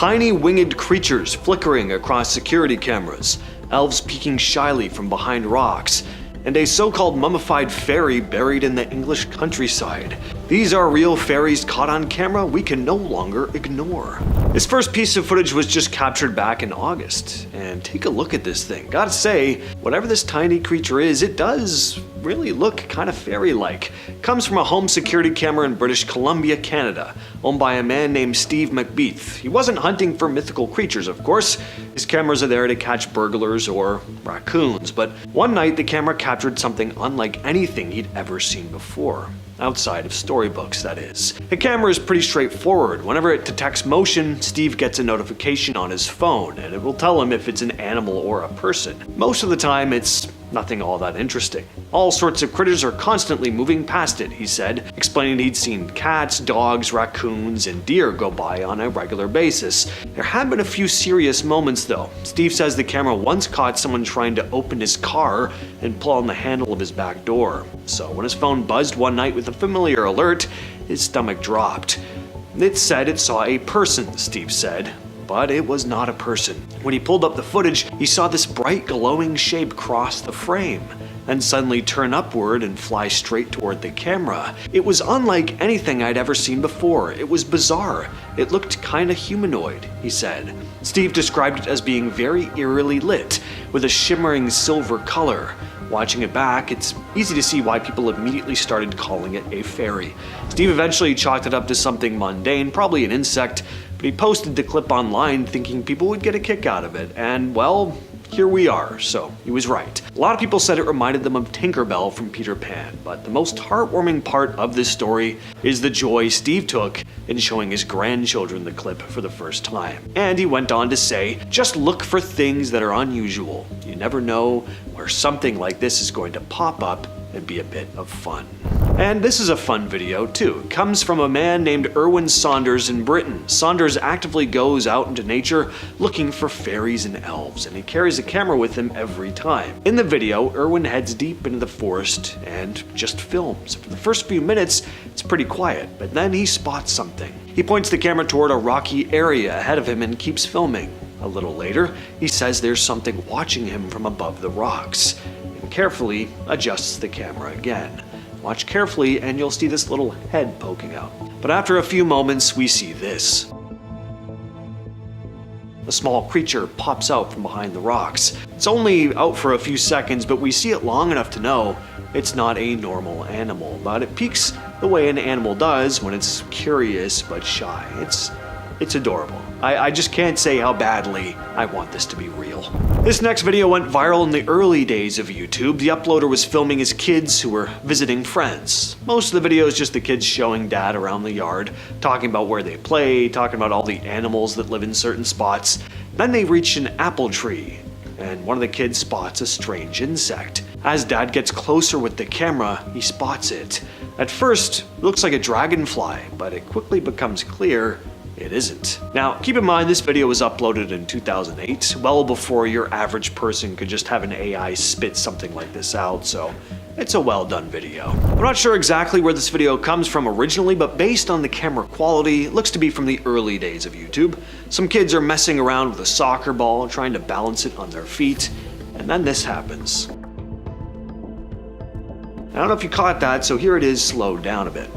Tiny winged creatures flickering across security cameras, elves peeking shyly from behind rocks, and a so-called mummified fairy buried in the English countryside. These are real fairies caught on camera we can no longer ignore. This first piece of footage was just captured back in August, and take a look at this thing. Gotta say, whatever this tiny creature is, it does really look kind of fairy-like. Comes from a home security camera in British Columbia, Canada, owned by a man named Steve McBeath. He wasn't hunting for mythical creatures, of course. His cameras are there to catch burglars or raccoons, but one night the camera captured something unlike anything he'd ever seen before. Outside of storybooks, that is. The camera is pretty straightforward. Whenever it detects motion, Steve gets a notification on his phone, and it will tell him if it's an animal or a person. Most of the time, it's nothing all that interesting. All sorts of critters are constantly moving past it, he said, explaining he'd seen cats, dogs, raccoons, and deer go by on a regular basis. There have been a few serious moments though. Steve says the camera once caught someone trying to open his car and pull on the handle of his back door. So when his phone buzzed one night with a familiar alert, his stomach dropped. It said it saw a person, Steve said, but it was not a person. When he pulled up the footage, he saw this bright glowing shape cross the frame, and suddenly turn upward and fly straight toward the camera. It was unlike anything I'd ever seen before. It was bizarre. It looked kinda humanoid, he said. Steve described it as being very eerily lit, with a shimmering silver color. Watching it back, it's easy to see why people immediately started calling it a fairy. Steve eventually chalked it up to something mundane, probably an insect, but he posted the clip online thinking people would get a kick out of it, and well, here we are, so he was right. A lot of people said it reminded them of Tinkerbell from Peter Pan, but the most heartwarming part of this story is the joy Steve took in showing his grandchildren the clip for the first time. And he went on to say, just look for things that are unusual. You never know where something like this is going to pop up and be a bit of fun. And this is a fun video too. It comes from a man named Erwin Saunders in Britain. Saunders actively goes out into nature looking for fairies and elves, and he carries a camera with him every time. In the video, Erwin heads deep into the forest and just films. For the first few minutes, it's pretty quiet, but then he spots something. He points the camera toward a rocky area ahead of him and keeps filming. A little later, he says there's something watching him from above the rocks, and carefully adjusts the camera again. Watch carefully and you'll see this little head poking out. But after a few moments, we see this. A small creature pops out from behind the rocks. It's only out for a few seconds, but we see it long enough to know it's not a normal animal, but it peeks the way an animal does when it's curious but shy. It's adorable. I just can't say how badly I want this to be real. This next video went viral in the early days of YouTube. The uploader was filming his kids who were visiting friends. Most of the video is just the kids showing dad around the yard, talking about where they play, talking about all the animals that live in certain spots. Then they reach an apple tree, and one of the kids spots a strange insect. As dad gets closer with the camera, he spots it. At first, it looks like a dragonfly, but it quickly becomes clear it isn't. Now, keep in mind this video was uploaded in 2008, well before your average person could just have an AI spit something like this out, so it's a well done video. I'm not sure exactly where this video comes from originally, but based on the camera quality, it looks to be from the early days of YouTube. Some kids are messing around with a soccer ball, trying to balance it on their feet, and then this happens. I don't know if you caught that, so here it is slowed down a bit.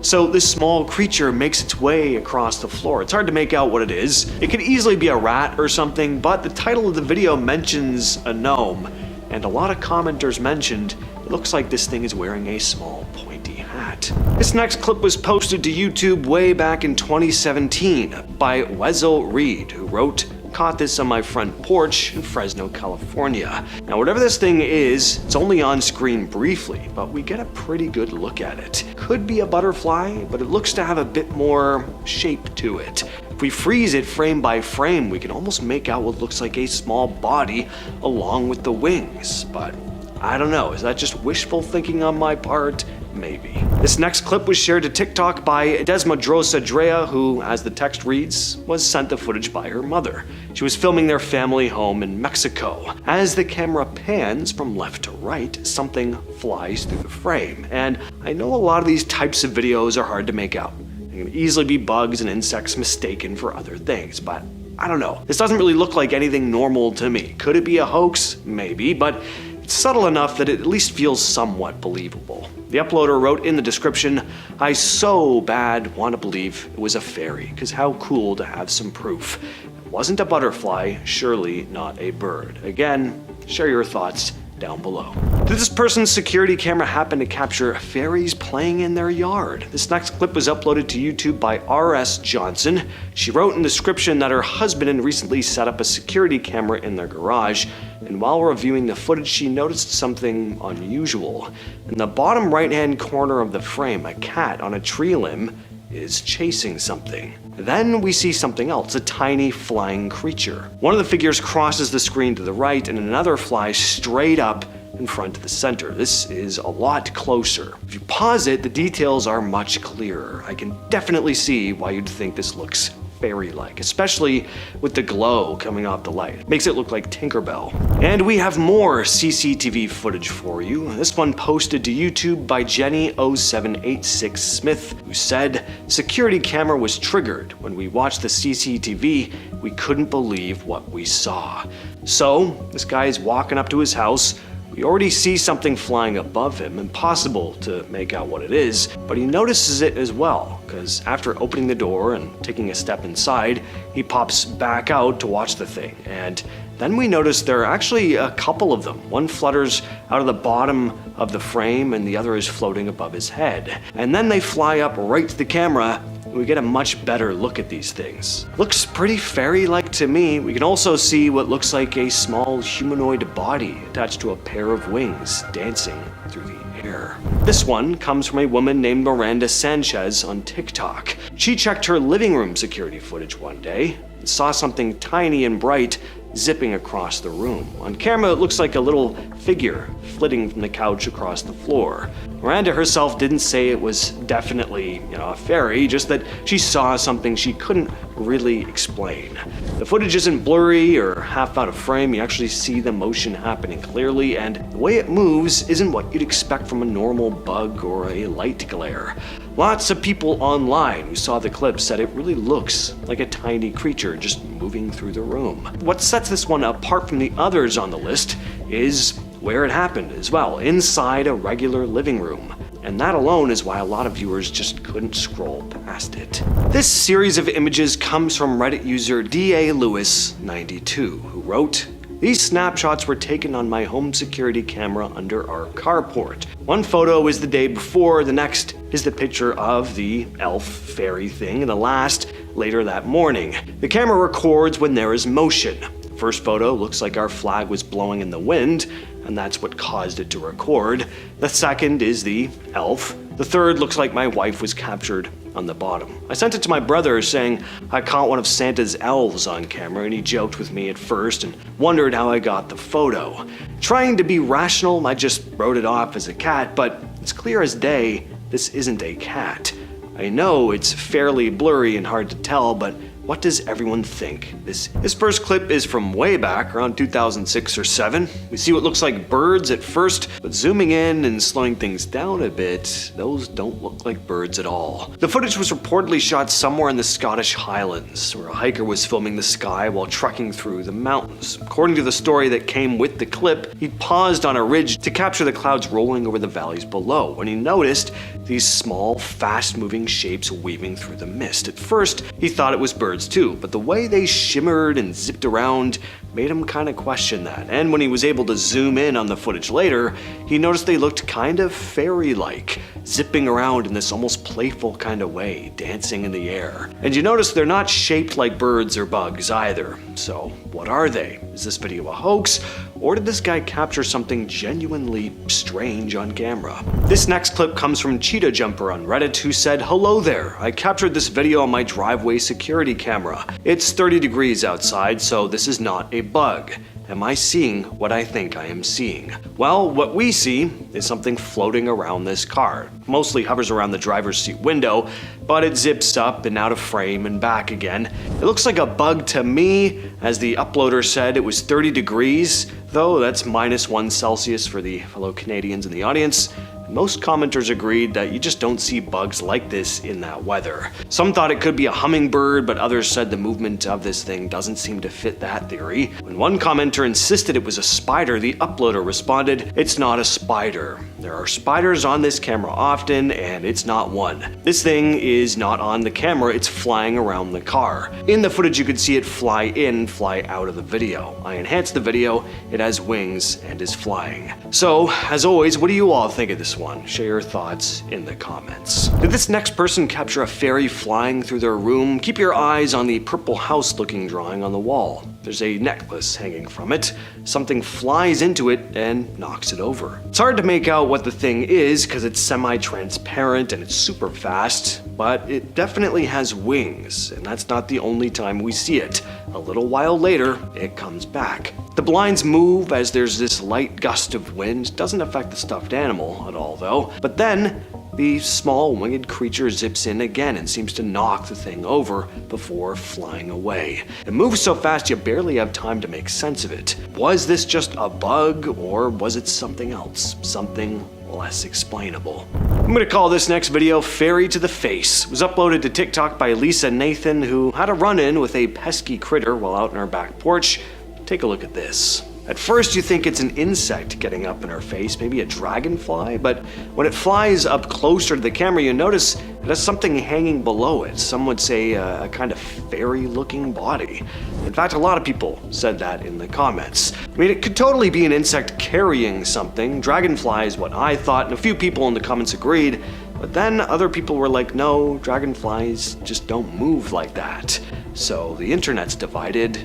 So this small creature makes its way across the floor. It's hard to make out what it is. It could easily be a rat or something, but the title of the video mentions a gnome, and a lot of commenters mentioned it looks like this thing is wearing a small pointy hat. This next clip was posted to YouTube way back in 2017 by Wessel Reed, who wrote, "Caught this on my front porch in Fresno, California." Now whatever this thing is, it's only on screen briefly, but we get a pretty good look at it. Could be a butterfly, but it looks to have a bit more shape to it. If we freeze it frame by frame, we can almost make out what looks like a small body along with the wings, but I don't know, is that just wishful thinking on my part? Maybe. This next clip was shared to TikTok by Desmadrosa Drea, who, as the text reads, was sent the footage by her mother. She was filming their family home in Mexico. As the camera pans from left to right, something flies through the frame. And I know a lot of these types of videos are hard to make out. They can easily be bugs and insects mistaken for other things, but I don't know. This doesn't really look like anything normal to me. Could it be a hoax? Maybe, but it's subtle enough that it at least feels somewhat believable. The uploader wrote in the description, "I so bad want to believe it was a fairy, because how cool to have some proof. It wasn't a butterfly, surely not a bird." Again, share your thoughts down below. Did this person's security camera happen to capture fairies playing in their yard? This next clip was uploaded to YouTube by R.S. Johnson. She wrote in the description that her husband had recently set up a security camera in their garage, and while reviewing the footage she noticed something unusual. In the bottom right-hand corner of the frame, a cat on a tree limb is chasing something. Then we see something else, a tiny flying creature. One of the figures crosses the screen to the right and another flies straight up in front of the center. This is a lot closer. If you pause it, the details are much clearer. I can definitely see why you'd think this looks fairy-like, especially with the glow coming off the light. Makes it look like Tinkerbell. And we have more CCTV footage for you. This one posted to YouTube by Jenny0786 Smith, who said, "Security camera was triggered. When we watched the CCTV, we couldn't believe what we saw." So, this guy is walking up to his house. We already see something flying above him, impossible to make out what it is, but he notices it as well, because after opening the door and taking a step inside, he pops back out to watch the thing, and then we notice there are actually a couple of them. One flutters out of the bottom of the frame and the other is floating above his head. And then they fly up right to the camera, and we get a much better look at these things. Looks pretty fairy-like to me. We can also see what looks like a small humanoid body attached to a pair of wings dancing through the air. This one comes from a woman named Miranda Sanchez on TikTok. She checked her living room security footage one day and saw something tiny and bright zipping across the room. On camera, it looks like a little figure flitting from the couch across the floor. Miranda herself didn't say it was definitely, a fairy, just that she saw something she couldn't really explain. The footage isn't blurry or half out of frame. You actually see the motion happening clearly, and the way it moves isn't what you'd expect from a normal bug or a light glare. Lots of people online who saw the clip said it really looks like a tiny creature just moving through the room. What sets this one apart from the others on the list is where it happened as well, inside a regular living room. And that alone is why a lot of viewers just couldn't scroll past it. This series of images comes from Reddit user DALewis92, who wrote, "These snapshots were taken on my home security camera under our carport. One photo is the day before, the next is the picture of the elf fairy thing, and the last later that morning. The camera records when there is motion. The first photo looks like our flag was blowing in the wind, and that's what caused it to record. The second is the elf. The third looks like my wife was captured on the bottom. I sent it to my brother saying I caught one of Santa's elves on camera, and he joked with me at first and wondered how I got the photo. Trying to be rational, I just wrote it off as a cat, but it's clear as day this isn't a cat. I know it's fairly blurry and hard to tell, but what does everyone think this is? This first clip is from way back, around 2006 or 7. We see what looks like birds at first, but zooming in and slowing things down a bit, those don't look like birds at all. The footage was reportedly shot somewhere in the Scottish Highlands, where a hiker was filming the sky while trekking through the mountains. According to the story that came with the clip, he paused on a ridge to capture the clouds rolling over the valleys below, when he noticed these small, fast-moving shapes weaving through the mist. At first, he thought it was birds too, but the way they shimmered and zipped around made him kind of question that. And when he was able to zoom in on the footage later, he noticed they looked kind of fairy-like, zipping around in this almost playful kind of way, dancing in the air. And you notice they're not shaped like birds or bugs either. So what are they? Is this video a hoax? Or did this guy capture something genuinely strange on camera? This next clip comes from Cheetah Jumper on Reddit, who said, "Hello there, I captured this video on my driveway security camera. It's 30 degrees outside, so this is not a bug. Am I seeing what I think I am seeing?" Well, what we see is something floating around this car. Mostly hovers around the driver's seat window, but it zips up and out of frame and back again. It looks like a bug to me. As the uploader said, it was 30 degrees, though that's -1 Celsius for the fellow Canadians in the audience. Most commenters agreed that you just don't see bugs like this in that weather. Some thought it could be a hummingbird, but others said the movement of this thing doesn't seem to fit that theory. When one commenter insisted it was a spider, the uploader responded, "It's not a spider. There are spiders on this camera often, and it's not one. This thing is not on the camera, it's flying around the car." In the footage you could see it fly in, fly out of the video. I enhanced the video, it has wings and is flying. So, as always, what do you all think of this one? Share your thoughts in the comments. Did this next person capture a fairy flying through their room? Keep your eyes on the purple house looking drawing on the wall. There's a necklace hanging from it. Something flies into it and knocks it over. It's hard to make out what the thing is because it's semi-transparent and it's super fast, but it definitely has wings, and that's not the only time we see it. A little while later, it comes back. The blinds move as there's this light gust of wind. Doesn't affect the stuffed animal at all though. But then, the small winged creature zips in again and seems to knock the thing over before flying away. It moves so fast you barely have time to make sense of it. Was this just a bug, or was it something else? Something less explainable. I'm gonna call this next video Fairy to the Face. It was uploaded to TikTok by Lisa Nathan, who had a run-in with a pesky critter while out in her back porch. Take a look at this. At first you think it's an insect getting up in her face, maybe a dragonfly, but when it flies up closer to the camera you notice it has something hanging below it. Some would say a kind of fairy-looking body. In fact, a lot of people said that in the comments. I mean, it could totally be an insect carrying something. Dragonfly is what I thought, and a few people in the comments agreed, but then other people were like, no, dragonflies just don't move like that. So the internet's divided.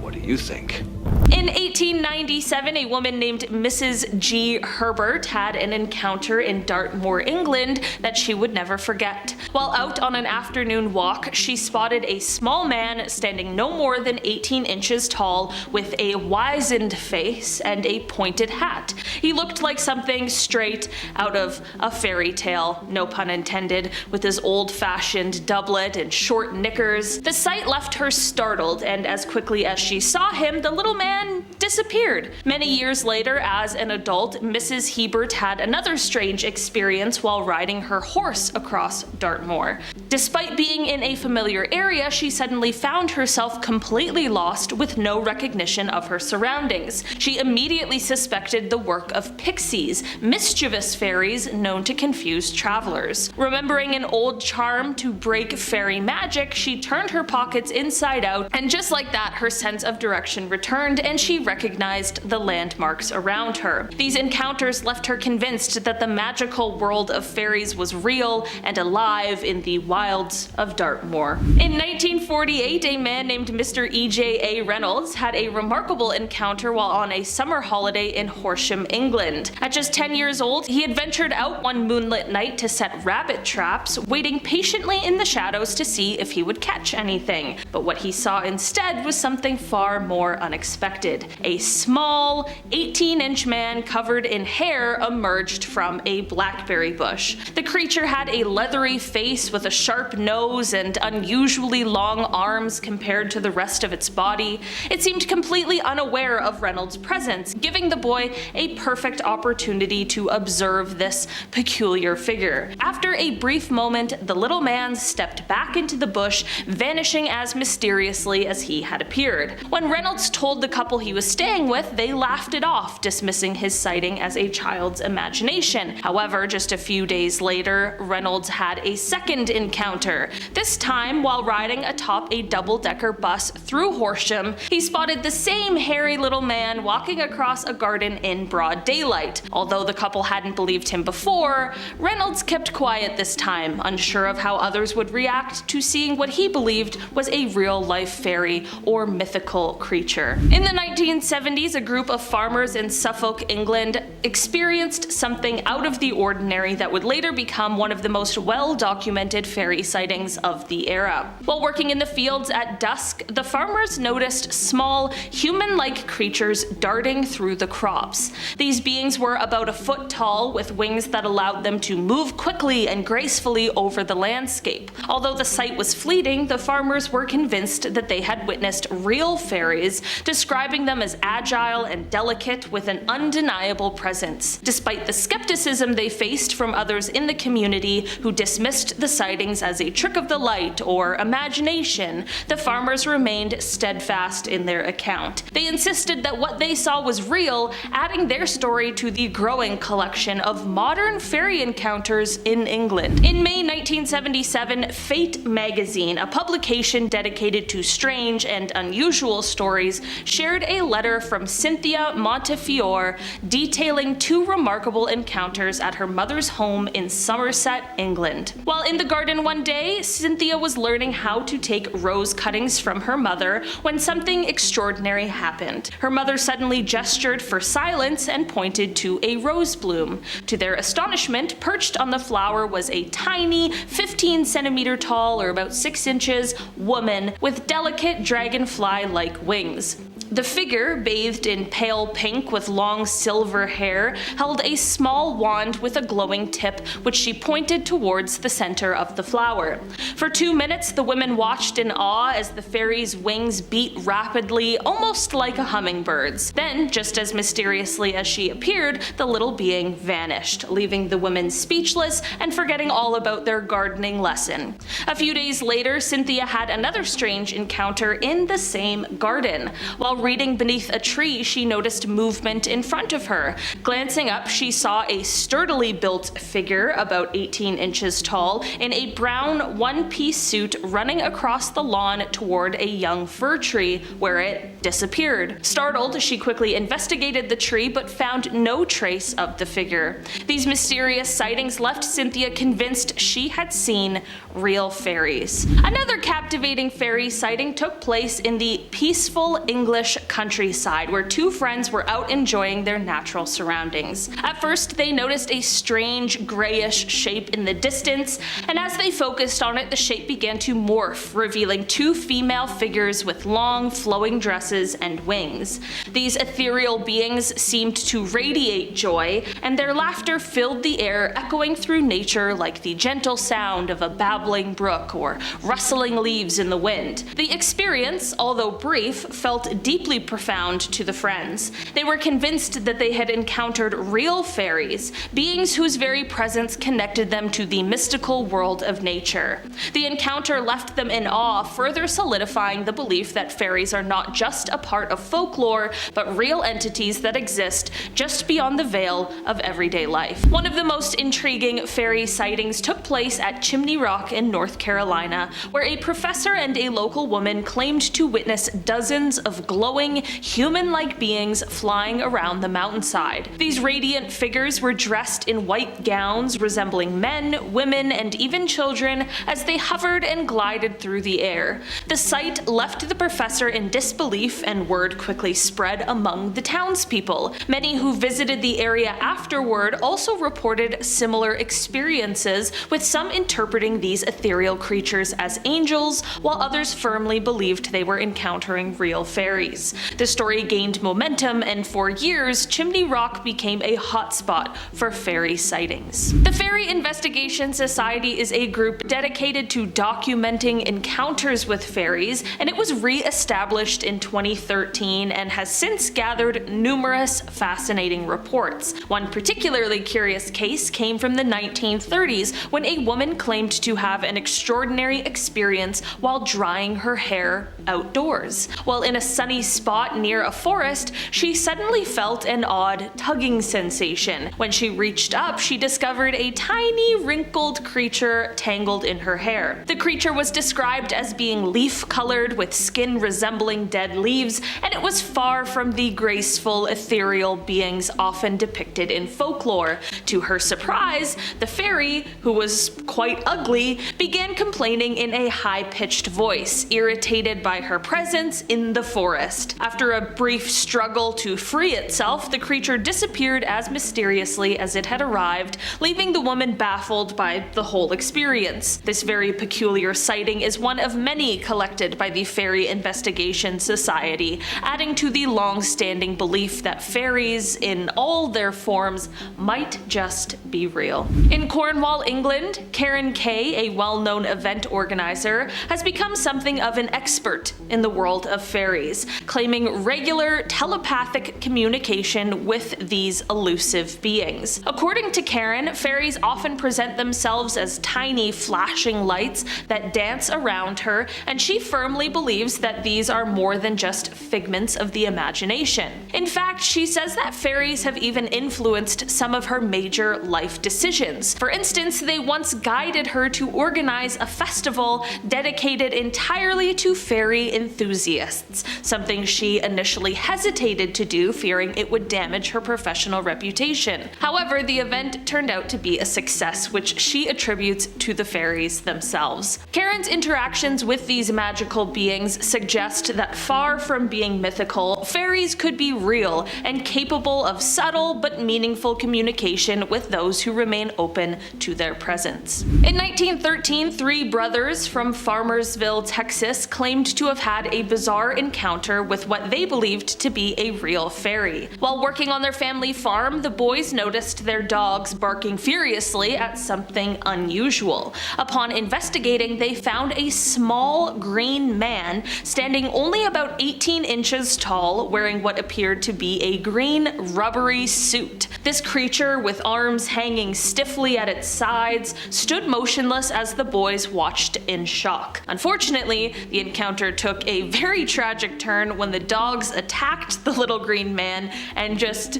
What do you think? In 1897, a woman named Mrs. G. Herbert had an encounter in Dartmoor, England that she would never forget. While out on an afternoon walk, she spotted a small man standing no more than 18 inches tall with a wizened face and a pointed hat. He looked like something straight out of a fairy tale, no pun intended, with his old-fashioned doublet and short knickers. The sight left her startled, and as quickly as she saw him, the little man disappeared. Many years later, as an adult, Mrs. Hebert had another strange experience while riding her horse across Dartmoor. Despite being in a familiar area, she suddenly found herself completely lost with no recognition of her surroundings. She immediately suspected the work of pixies, mischievous fairies known to confuse travelers. Remembering an old charm to break fairy magic, she turned her pockets inside out, and just like that, her sense of direction returned and she recognized the landmarks around her. These encounters left her convinced that the magical world of fairies was real and alive in the wilds of Dartmoor. In 1948, a man named Mr. E.J.A. Reynolds had a remarkable encounter while on a summer holiday in Horsham, England. At just 10 years old, he had ventured out one moonlit night to set rabbit traps, waiting patiently in the shadows to see if he would catch anything. But what he saw instead was something far more unexpected. A small, 18-inch man covered in hair emerged from a blackberry bush. The creature had a leathery face with a sharp nose and unusually long arms compared to the rest of its body. It seemed completely unaware of Reynolds' presence, giving the boy a perfect opportunity to observe this peculiar figure. After a brief moment, the little man stepped back into the bush, vanishing as mysteriously as he had appeared. When Reynolds told the couple he was staying with, they laughed it off, dismissing his sighting as a child's imagination. However, just a few days later, Reynolds had a second encounter. This time, while riding atop a double-decker bus through Horsham, he spotted the same hairy little man walking across a garden in broad daylight. Although the couple hadn't believed him before, Reynolds kept quiet this time, unsure of how others would react to seeing what he believed was a real-life fairy or mythical creature. In the 1970s, a group of farmers in Suffolk, England, experienced something out of the ordinary that would later become one of the most well-documented fairy sightings of the era. While working in the fields at dusk, the farmers noticed small, human-like creatures darting through the crops. These beings were about a foot tall, with wings that allowed them to move quickly and gracefully over the landscape. Although the sight was fleeting, the farmers were convinced that they had witnessed real fairies, described describing them as agile and delicate with an undeniable presence. Despite the skepticism they faced from others in the community who dismissed the sightings as a trick of the light or imagination, the farmers remained steadfast in their account. They insisted that what they saw was real, adding their story to the growing collection of modern fairy encounters in England. In May 1977, Fate magazine, a publication dedicated to strange and unusual stories, shared a letter from Cynthia Montefiore detailing two remarkable encounters at her mother's home in Somerset, England. While in the garden one day, Cynthia was learning how to take rose cuttings from her mother when something extraordinary happened. Her mother suddenly gestured for silence and pointed to a rose bloom. To their astonishment, perched on the flower was a tiny, 15 centimeter tall or about 6 inches, woman with delicate dragonfly-like wings. The figure, bathed in pale pink with long silver hair, held a small wand with a glowing tip which she pointed towards the center of the flower. For 2 minutes, the women watched in awe as the fairy's wings beat rapidly, almost like a hummingbird's. Then, just as mysteriously as she appeared, the little being vanished, leaving the women speechless and forgetting all about their gardening lesson. A few days later, Cynthia had another strange encounter in the same garden. While reading beneath a tree, she noticed movement in front of her. Glancing up, she saw a sturdily built figure about 18 inches tall in a brown one-piece suit running across the lawn toward a young fir tree, where it disappeared. Startled, she quickly investigated the tree but found no trace of the figure. These mysterious sightings left Cynthia convinced she had seen real fairies. Another captivating fairy sighting took place in the peaceful English countryside, where two friends were out enjoying their natural surroundings. At first, they noticed a strange grayish shape in the distance, and as they focused on it, the shape began to morph, revealing two female figures with long, flowing dresses and wings. These ethereal beings seemed to radiate joy, and their laughter filled the air, echoing through nature like the gentle sound of a babbling brook or rustling leaves in the wind. The experience, although brief, felt deeply profound to the friends. They were convinced that they had encountered real fairies, beings whose very presence connected them to the mystical world of nature. The encounter left them in awe, further solidifying the belief that fairies are not just a part of folklore, but real entities that exist just beyond the veil of everyday life. One of the most intriguing fairy sightings took place at Chimney Rock in North Carolina, where a professor and a local woman claimed to witness dozens of glowing, human-like beings flying around the mountainside. These radiant figures were dressed in white gowns resembling men, women, and even children as they hovered and glided through the air. The sight left the professor in disbelief, and word quickly spread among the townspeople. Many who visited the area afterward also reported similar experiences, with some interpreting these ethereal creatures as angels, while others firmly believed they were encountering real fairies. The story gained momentum, and for years, Chimney Rock became a hotspot for fairy sightings. The Fairy Investigation Society is a group dedicated to documenting encounters with fairies, and it was re-established in 2013 and has since gathered numerous fascinating reports. One particularly curious case came from the 1930s, when a woman claimed to have an extraordinary experience while drying her hair outdoors. While in a sunny spot near a forest, she suddenly felt an odd tugging sensation. When she reached up, she discovered a tiny, wrinkled creature tangled in her hair. The creature was described as being leaf-colored with skin resembling dead leaves, and it was far from the graceful, ethereal beings often depicted in folklore. To her surprise, the fairy, who was quite ugly, began complaining in a high-pitched voice, irritated by her presence in the forest. After a brief struggle to free itself, the creature disappeared as mysteriously as it had arrived, leaving the woman baffled by the whole experience. This very peculiar sighting is one of many collected by the Fairy Investigation Society, adding to the long-standing belief that fairies, in all their forms, might just be real. In Cornwall, England, Karen Kay, a well-known event organizer, has become something of an expert in the world of fairies. claiming regular telepathic communication with these elusive beings. According to Karen, fairies often present themselves as tiny flashing lights that dance around her, and she firmly believes that these are more than just figments of the imagination. In fact, she says that fairies have even influenced some of her major life decisions. For instance, they once guided her to organize a festival dedicated entirely to fairy enthusiasts, something she initially hesitated to do, fearing it would damage her professional reputation. However, the event turned out to be a success, which she attributes to the fairies themselves. Karen's interactions with these magical beings suggest that far from being mythical, fairies could be real and capable of subtle but meaningful communication with those who remain open to their presence. In 1913, 3 brothers from Farmersville, Texas claimed to have had a bizarre encounter with what they believed to be a real fairy. While working on their family farm, the boys noticed their dogs barking furiously at something unusual. Upon investigating, they found a small green man standing only about 18 inches tall, wearing what appeared to be a green rubbery suit. This creature, with arms hanging stiffly at its sides, stood motionless as the boys watched in shock. Unfortunately, the encounter took a very tragic turn when the dogs attacked the little green man and just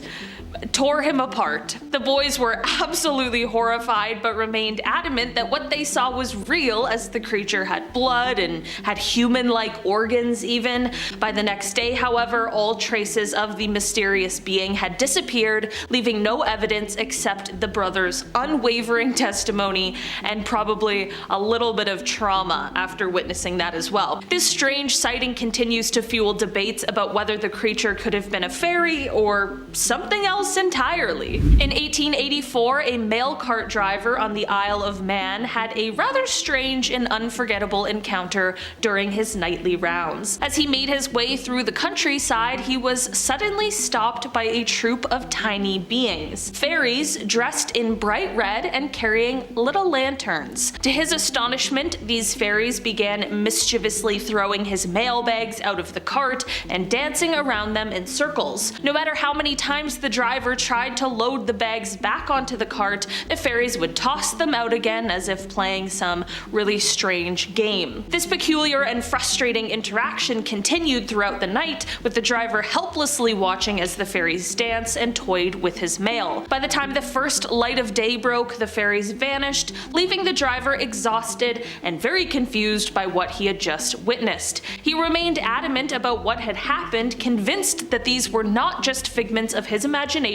tore him apart. The boys were absolutely horrified, but remained adamant that what they saw was real, as the creature had blood and had human-like organs even. By the next day, however, all traces of the mysterious being had disappeared, leaving no evidence except the brothers' unwavering testimony and probably a little bit of trauma after witnessing that as well. This strange sighting continues to fuel debates about whether the creature could have been a fairy or something else entirely. In 1884, a mail cart driver on the Isle of Man had a rather strange and unforgettable encounter during his nightly rounds. As he made his way through the countryside, he was suddenly stopped by a troop of tiny beings, fairies dressed in bright red and carrying little lanterns. To his astonishment, these fairies began mischievously throwing his mail bags out of the cart and dancing around them in circles. No matter how many times the driver tried to load the bags back onto the cart, the fairies would toss them out again as if playing some really strange game. This peculiar and frustrating interaction continued throughout the night, with the driver helplessly watching as the fairies danced and toyed with his mail. By the time the first light of day broke, the fairies vanished, leaving the driver exhausted and very confused by what he had just witnessed. He remained adamant about what had happened, convinced that these were not just figments of his imagination,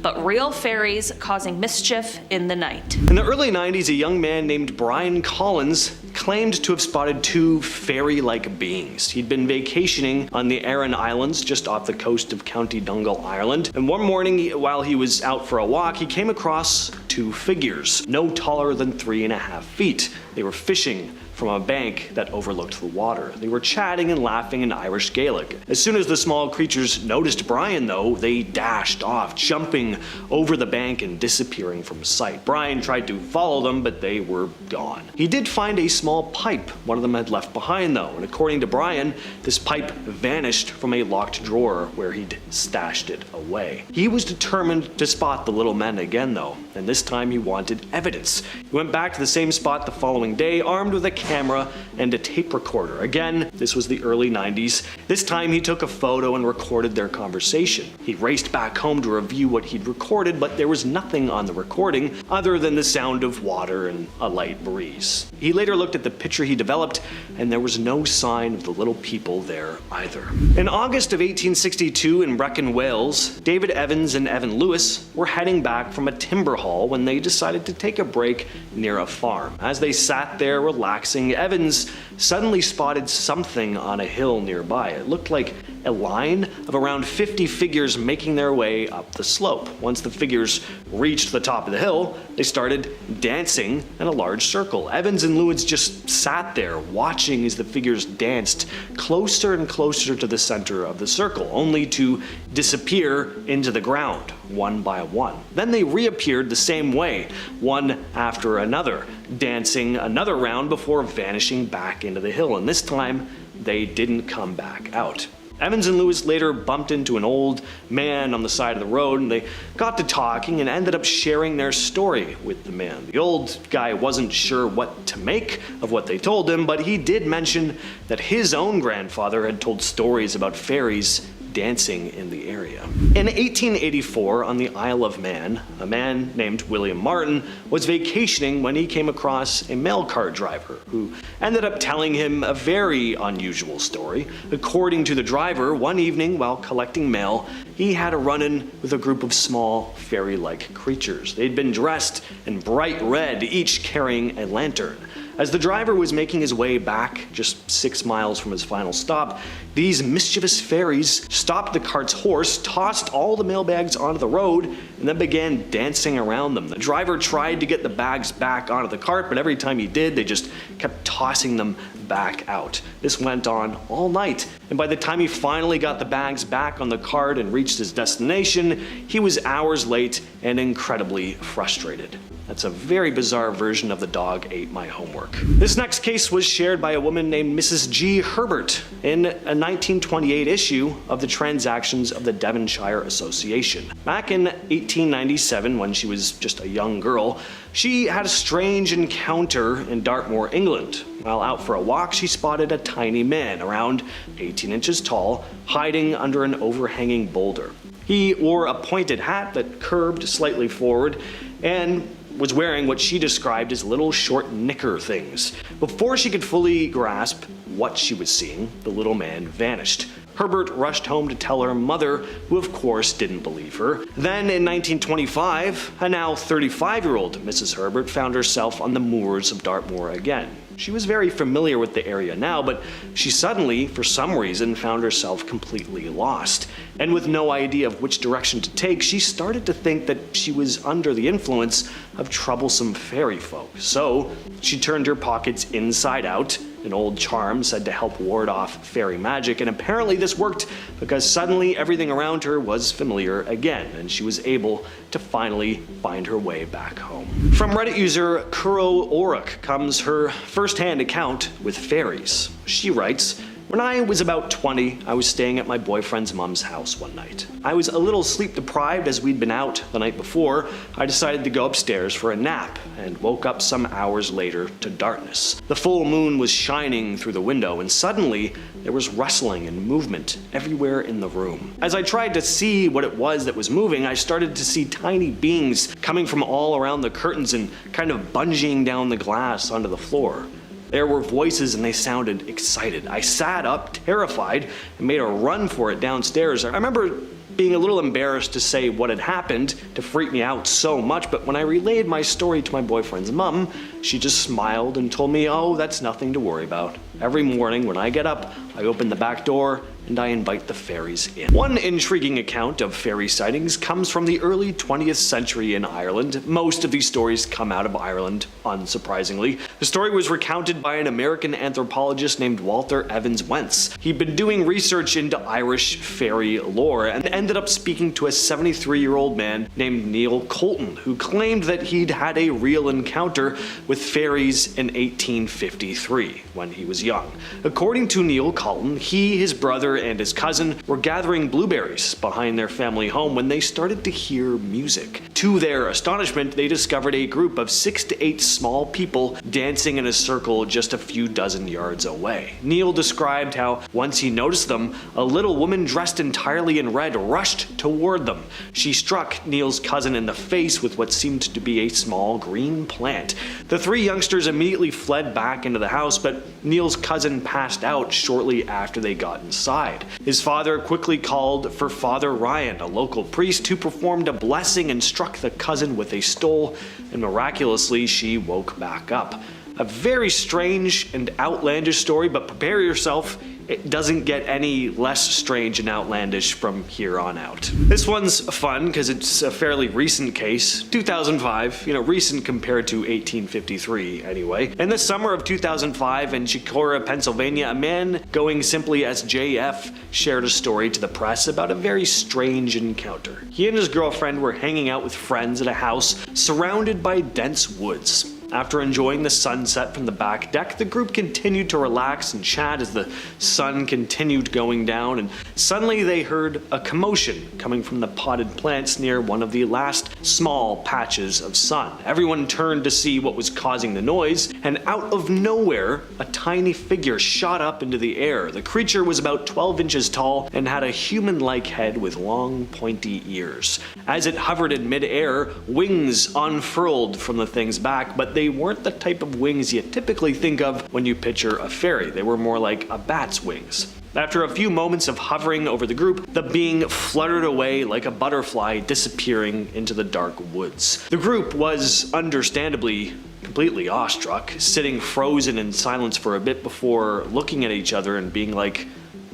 but real fairies causing mischief in the night. In the early 90s, a young man named Brian Collins claimed to have spotted 2 fairy-like beings. He'd been vacationing on the Aran Islands just off the coast of County Donegal, Ireland, and one morning while he was out for a walk, he came across 2 figures, no taller than 3.5 feet. They were fishing from a bank that overlooked the water. They were chatting and laughing in Irish Gaelic. As soon as the small creatures noticed Brian, though, they dashed off, jumping over the bank and disappearing from sight. Brian tried to follow them, but they were gone. He did find a small pipe one of them had left behind, though, and according to Brian, this pipe vanished from a locked drawer where he'd stashed it away. He was determined to spot the little men again, though, and this time he wanted evidence. He went back to the same spot the following day, armed with a camera and a tape recorder. Again, this was the early 90s. This time he took a photo and recorded their conversation. He raced back home to review what he'd recorded, but there was nothing on the recording other than the sound of water and a light breeze. He later looked at the picture he developed, and there was no sign of the little people there either. In August of 1862 in Brecon, Wales, David Evans and Evan Lewis were heading back from a timber haul when they decided to take a break near a farm. As they sat there relaxing, Evans suddenly spotted something on a hill nearby. It looked like a line of around 50 figures making their way up the slope. Once the figures reached the top of the hill, they started dancing in a large circle. Evans and Lewis just sat there watching as the figures danced closer and closer to the center of the circle, only to disappear into the ground one by one. Then they reappeared the same way, one after another, dancing another round before vanishing back into the hill, and this time they didn't come back out. Evans and Lewis later bumped into an old man on the side of the road, and they got to talking and ended up sharing their story with the man. The old guy wasn't sure what to make of what they told him, but he did mention that his own grandfather had told stories about fairies dancing in the area. In 1884, on the Isle of Man, a man named William Martin was vacationing when he came across a mail car driver who ended up telling him a very unusual story. According to the driver, one evening while collecting mail, he had a run-in with a group of small fairy-like creatures. They'd been dressed in bright red, each carrying a lantern. As the driver was making his way back, just 6 miles from his final stop, these mischievous fairies stopped the cart's horse, tossed all the mailbags onto the road, and then began dancing around them. The driver tried to get the bags back onto the cart, but every time he did, they just kept tossing them back out. This went on all night, and by the time he finally got the bags back on the cart and reached his destination, he was hours late and incredibly frustrated. That's a very bizarre version of the dog ate my homework. This next case was shared by a woman named Mrs. G. Herbert in a 1928 issue of the Transactions of the Devonshire Association. Back in 1897, when she was just a young girl, she had a strange encounter in Dartmoor, England. While out for a walk, she spotted a tiny man, around 18 inches tall, hiding under an overhanging boulder. He wore a pointed hat that curved slightly forward and was wearing what she described as little short knicker things. Before she could fully grasp what she was seeing, the little man vanished. Herbert rushed home to tell her mother, who of course didn't believe her. Then in 1925, a now 35-year-old Mrs. Herbert found herself on the moors of Dartmoor again. She was very familiar with the area now, but she suddenly, for some reason, found herself completely lost. And with no idea of which direction to take, she started to think that she was under the influence of troublesome fairy folk. So she turned her pockets inside out, an old charm said to help ward off fairy magic, and apparently this worked because suddenly everything around her was familiar again, and she was able to finally find her way back home. From Reddit user Kuro Oruk comes her first-hand account with fairies. She writes, "When I was about 20, I was staying at my boyfriend's mom's house one night. I was a little sleep deprived as we'd been out the night before. I decided to go upstairs for a nap and woke up some hours later to darkness. The full moon was shining through the window, and suddenly there was rustling and movement everywhere in the room. As I tried to see what it was that was moving, I started to see tiny beings coming from all around the curtains and kind of bungeeing down the glass onto the floor. There were voices and they sounded excited. I sat up, terrified, and made a run for it downstairs. I remember being a little embarrassed to say what had happened to freak me out so much, but when I relayed my story to my boyfriend's mom, she just smiled and told me, oh, that's nothing to worry about. Every morning when I get up, I open the back door and I invite the fairies in." One intriguing account of fairy sightings comes from the early 20th century in Ireland. Most of these stories come out of Ireland, unsurprisingly. The story was recounted by an American anthropologist named Walter Evans Wentz. He'd been doing research into Irish fairy lore and ended up speaking to a 73-year-old man named Neil Colton, who claimed that he'd had a real encounter with fairies in 1853 when he was young. According to Neil Colton, he, his brother, and his cousin were gathering blueberries behind their family home when they started to hear music. To their astonishment, they discovered a group of 6 to 8 small people dancing in a circle just a few dozen yards away. Neil described how once he noticed them, a little woman dressed entirely in red rushed toward them. She struck Neil's cousin in the face with what seemed to be a small green plant. The 3 youngsters immediately fled back into the house, but Neil's cousin passed out shortly after they got inside. His father quickly called for Father Ryan, a local priest, who performed a blessing and struck the cousin with a stole, and miraculously she woke back up. A very strange and outlandish story, but prepare yourself, it doesn't get any less strange and outlandish from here on out. This one's fun because it's a fairly recent case, 2005, recent compared to 1853 anyway. In the summer of 2005 in Chicora, Pennsylvania, a man going simply as JF shared a story to the press about a very strange encounter. He and his girlfriend were hanging out with friends at a house surrounded by dense woods. After enjoying the sunset from the back deck, the group continued to relax and chat as the sun continued going down, and suddenly they heard a commotion coming from the potted plants near one of the last small patches of sun. Everyone turned to see what was causing the noise, and out of nowhere, a tiny figure shot up into the air. The creature was about 12 inches tall and had a human-like head with long, pointy ears. As it hovered in mid-air, wings unfurled from the thing's back, but they weren't the type of wings you typically think of when you picture a fairy. They were more like a bat's wings. After a few moments of hovering over the group, the being fluttered away like a butterfly, disappearing into the dark woods. The group was understandably completely awestruck, sitting frozen in silence for a bit before looking at each other and being like,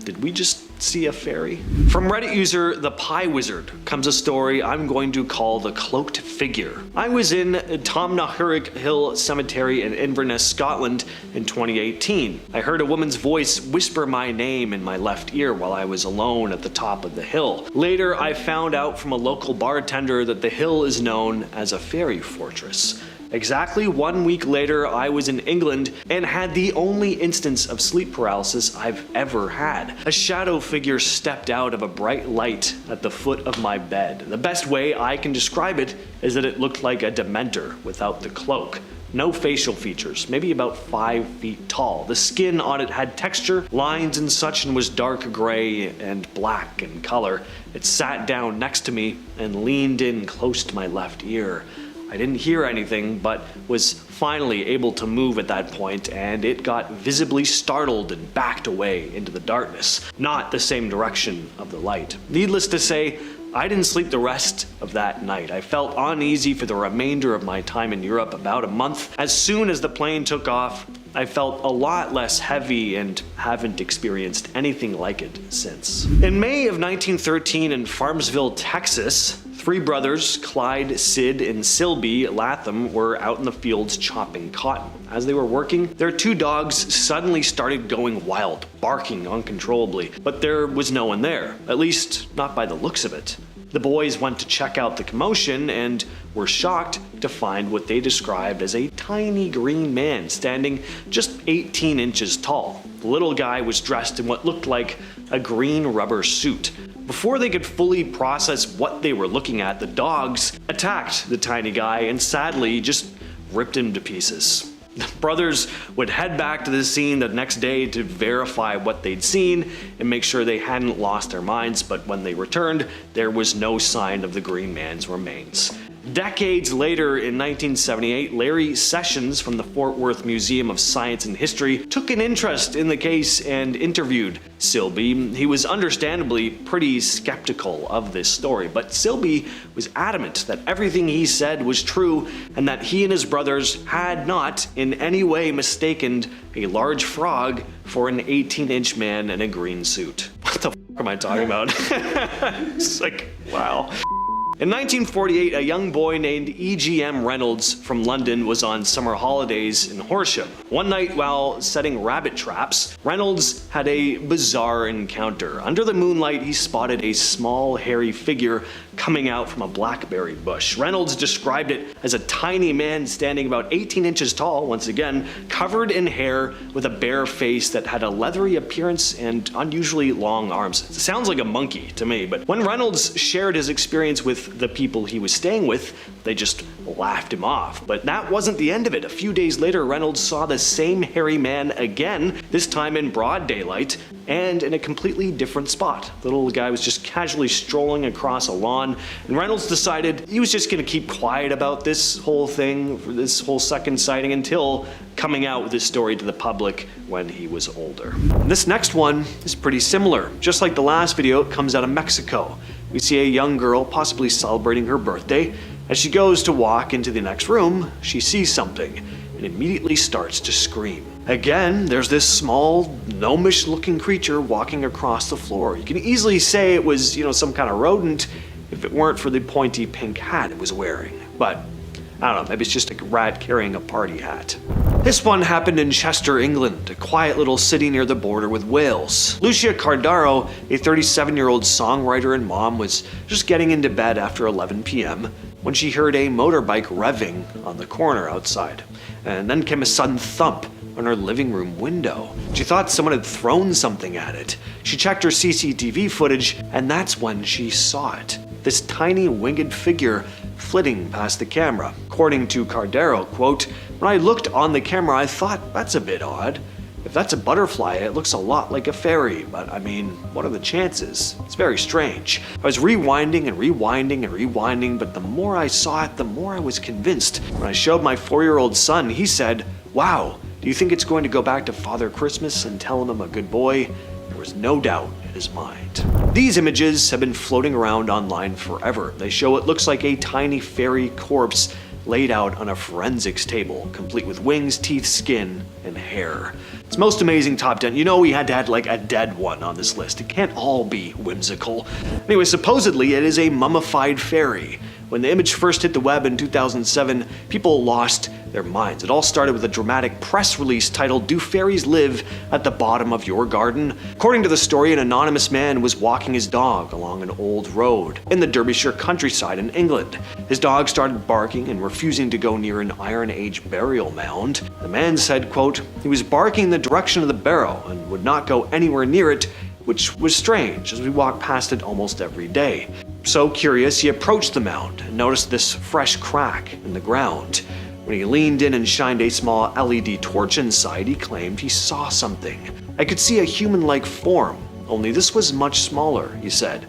did we just see a fairy? From Reddit user The Pie Wizard comes a story I'm going to call The Cloaked Figure. I was in Tomnahurich Hill Cemetery in Inverness, Scotland in 2018. I heard a woman's voice whisper my name in my left ear while I was alone at the top of the hill. Later, I found out from a local bartender that the hill is known as a fairy fortress. Exactly 1 week later, I was in England and had the only instance of sleep paralysis I've ever had. A shadow figure stepped out of a bright light at the foot of my bed. The best way I can describe it is that it looked like a dementor without the cloak. No facial features, maybe about 5 feet tall. The skin on it had texture, lines and such, and was dark gray and black in color. It sat down next to me and leaned in close to my left ear. I didn't hear anything, but was finally able to move at that point, and it got visibly startled and backed away into the darkness, not the same direction of the light. Needless to say, I didn't sleep the rest of that night. I felt uneasy for the remainder of my time in Europe, about a month. As soon as the plane took off, I felt a lot less heavy and haven't experienced anything like it since. In May of 1913 in Farmsville, Texas, 3 brothers, Clyde, Sid, and Silby Latham, were out in the fields chopping cotton. As they were working, their 2 dogs suddenly started going wild, barking uncontrollably, but there was no one there, at least not by the looks of it. The boys went to check out the commotion and were shocked to find what they described as a tiny green man standing just 18 inches tall. The little guy was dressed in what looked like a green rubber suit. Before they could fully process what they were looking at, the dogs attacked the tiny guy and sadly just ripped him to pieces. The brothers would head back to the scene the next day to verify what they'd seen and make sure they hadn't lost their minds, but when they returned, there was no sign of the green man's remains. Decades later, in 1978, Larry Sessions from the Fort Worth Museum of Science and History took an interest in the case and interviewed Silby. He was understandably pretty skeptical of this story, but Silby was adamant that everything he said was true and that he and his brothers had not in any way mistaken a large frog for an 18-inch man in a green suit. What the f*** am I talking about? It's like, wow. In 1948, a young boy named E.G.M. Reynolds from London was on summer holidays in Horsham. One night while setting rabbit traps, Reynolds had a bizarre encounter. Under the moonlight, he spotted a small, hairy figure coming out from a blackberry bush. Reynolds described it as a tiny man standing about 18 inches tall, once again, covered in hair with a bare face that had a leathery appearance and unusually long arms. It sounds like a monkey to me, but when Reynolds shared his experience with the people he was staying with, they just laughed him off. But that wasn't the end of it. A few days later, Reynolds saw the same hairy man again, this time in broad daylight, and in a completely different spot. The little guy was just casually strolling across a lawn, and Reynolds decided he was just gonna keep quiet about this whole thing, this whole second sighting, until coming out with this story to the public when he was older. This next one is pretty similar. Just like the last video, it comes out of Mexico. We see a young girl possibly celebrating her birthday. As she goes to walk into the next room, she sees something and immediately starts to scream. Again, there's this small, gnomish looking creature walking across the floor. You can easily say it was, some kind of rodent if it weren't for the pointy pink hat it was wearing. But I don't know, maybe it's just a rat carrying a party hat. This one happened in Chester, England, a quiet little city near the border with Wales. Lucia Cardaro, a 37-year-old songwriter and mom, was just getting into bed after 11 p.m. when she heard a motorbike revving on the corner outside. And then came a sudden thump on her living room window. She thought someone had thrown something at it. She checked her CCTV footage, and that's when she saw it. This tiny winged figure flitting past the camera. According to Cardaro, quote, "When I looked on the camera, I thought, that's a bit odd. If that's a butterfly, it looks a lot like a fairy, but I mean, what are the chances? It's very strange. I was rewinding and rewinding and rewinding, but the more I saw it, the more I was convinced. When I showed my 4-year-old son, he said, 'Wow, do you think it's going to go back to Father Christmas and tell him I'm a good boy?' There was no doubt in his mind." These images have been floating around online forever. They show what looks like a tiny fairy corpse laid out on a forensics table, complete with wings, teeth, skin, and hair. It's most amazing top 10. You know we had to add like a dead one on this list. It can't all be whimsical. Anyway, supposedly it is a mummified fairy. When the image first hit the web in 2007, people lost their minds. It all started with a dramatic press release titled, "Do Fairies Live at the Bottom of Your Garden?" According to the story, an anonymous man was walking his dog along an old road in the Derbyshire countryside in England. His dog started barking and refusing to go near an Iron Age burial mound. The man said, quote, "He was barking in the direction of the barrow and would not go anywhere near it, which was strange as we walked past it almost every day. So curious, he approached the mound and noticed this fresh crack in the ground. When he leaned in and shined a small LED torch inside, he claimed he saw something. I could see a human-like form, only this was much smaller," he said.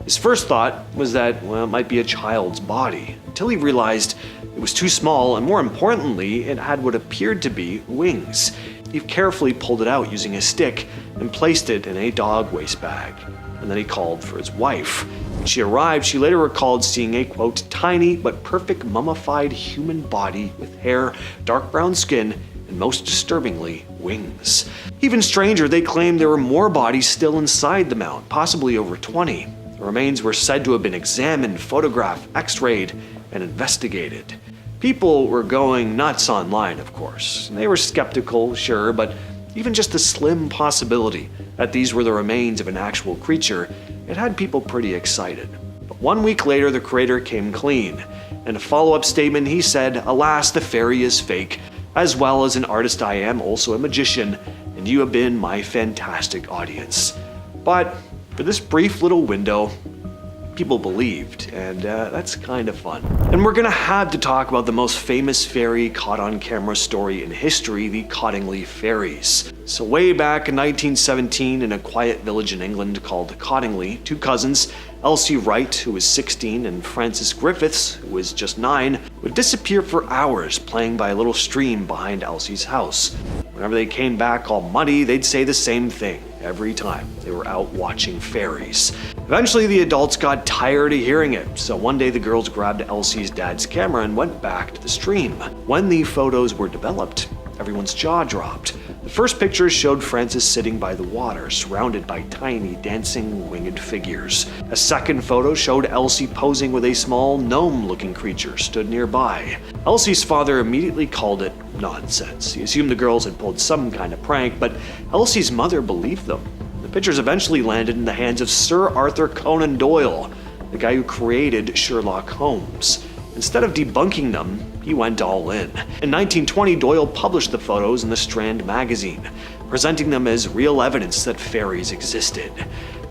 His first thought was that, well, it might be a child's body, until he realized it was too small, and more importantly, it had what appeared to be wings. He carefully pulled it out using a stick and placed it in a dog waste bag. And then he called for his wife. When she arrived, she later recalled seeing a, quote, "tiny but perfect mummified human body with hair, dark brown skin, and most disturbingly, wings." Even stranger, they claimed there were more bodies still inside the mound, possibly over 20. The remains were said to have been examined, photographed, x-rayed, and investigated. People were going nuts online, of course. They were skeptical, sure, but even just the slim possibility that these were the remains of an actual creature, it had people pretty excited. But 1 week later, the creator came clean. In a follow-up statement, he said, "Alas, the fairy is fake. As well as an artist I am, also a magician, and you have been my fantastic audience." But for this brief little window, people believed, and that's kind of fun. And we're gonna have to talk about the most famous fairy caught on camera story in history, the Cottingley Fairies. So way back in 1917, in a quiet village in England called Cottingley, two cousins, Elsie Wright, who was 16, and Frances Griffiths, who was just 9, would disappear for hours playing by a little stream behind Elsie's house. Whenever they came back all muddy, they'd say the same thing every time. They were out watching fairies. Eventually, the adults got tired of hearing it, so one day the girls grabbed Elsie's dad's camera and went back to the stream. When the photos were developed, everyone's jaw dropped. The first pictures showed Frances sitting by the water, surrounded by tiny, dancing, winged figures. A second photo showed Elsie posing with a small, gnome-looking creature stood nearby. Elsie's father immediately called it nonsense. He assumed the girls had pulled some kind of prank, but Elsie's mother believed them. The pictures eventually landed in the hands of Sir Arthur Conan Doyle, the guy who created Sherlock Holmes. Instead of debunking them, he went all in. In 1920, Doyle published the photos in the Strand magazine, presenting them as real evidence that fairies existed.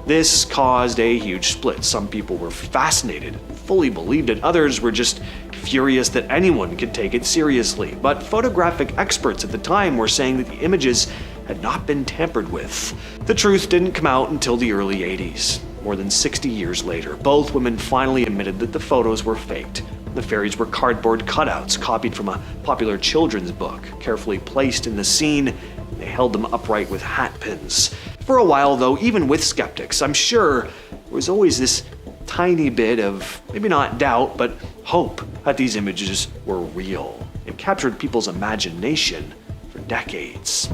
This caused a huge split. Some people were fascinated, fully believed it. Others were just furious that anyone could take it seriously. But photographic experts at the time were saying that the images had not been tampered with. The truth didn't come out until the early 80s. More than 60 years later, both women finally admitted that the photos were faked. The fairies were cardboard cutouts copied from a popular children's book, carefully placed in the scene. They held them upright with hat pins. For a while, though, even with skeptics, I'm sure there was always this tiny bit of, maybe not doubt, but hope that these images were real. It captured people's imagination for decades.